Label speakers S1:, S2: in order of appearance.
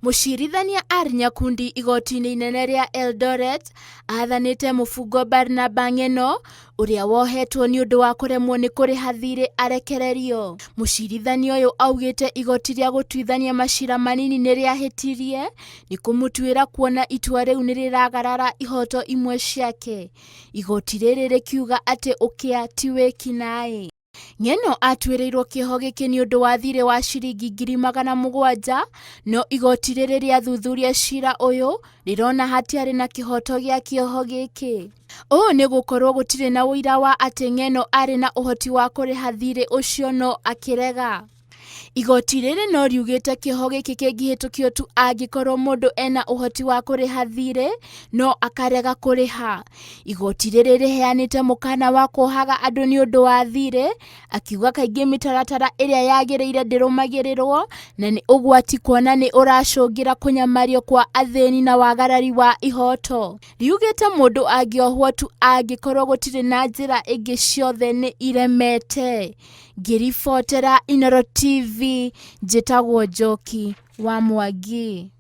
S1: Mũcirithania Arĩ Nyakundi igoti-inĩ inene rĩa Eldoret athanĩte mũbungo Barnaba Ng'eno ũrĩa wohetwo nĩ ũndũ wa kũremwo nĩ kũrĩha thirĩ arekererio. Mũcirithania ũyũ augĩte igoti rĩa gũtuithania macira manini nĩ rĩahĩtirie nĩ kũmũtuĩra kuona itua rĩu nĩ rĩragarara ihoto imwe ciake. Igoti rĩrĩ rĩkiuga atĩ ũkĩa ti wĩkinaĩ. Ng'eno atuĩrĩirwo kĩoho gĩkĩ nĩ ũndũ wa thirĩ wa ciringi 700,000, no igoti rĩrĩ rĩathuthuria cira ũyũ rĩrona hatiarĩ na kĩhoto gĩa kĩoho gĩkĩ. Ũũ nĩ gũkorwo gũtirĩ na ũira wa atĩ Ng'eno arĩ na ũhoti wa kũrĩha thirĩ ũcio, no akĩrega. Igoti rĩrĩ no riugĩte kĩoho gĩkĩ kĩngĩhĩtũkio tu angĩkorwo mũndũ ena ũhoti wa kũrĩha thirĩ no akarega kũrĩha. Igoti rĩrĩ rĩheanĩte mũkana wa kũohaga andũ nĩ ũndũ wa thirĩ, akiuga kaingĩ mĩtaratara ĩrĩa yagĩrĩire ndĩrũmagĩrĩrwo na nĩ ũgwati kuona nĩ ũracũngĩra kũnyamario kwa athĩni na wagarari wa ihoto. Riugĩte mũndũ angĩohwo tu angĩkorwo gũtirĩ na njĩra ingĩ ciothe nĩ iremete. Ngĩribotera Inooro TV, njĩtagwo Njoki wa Mwangi.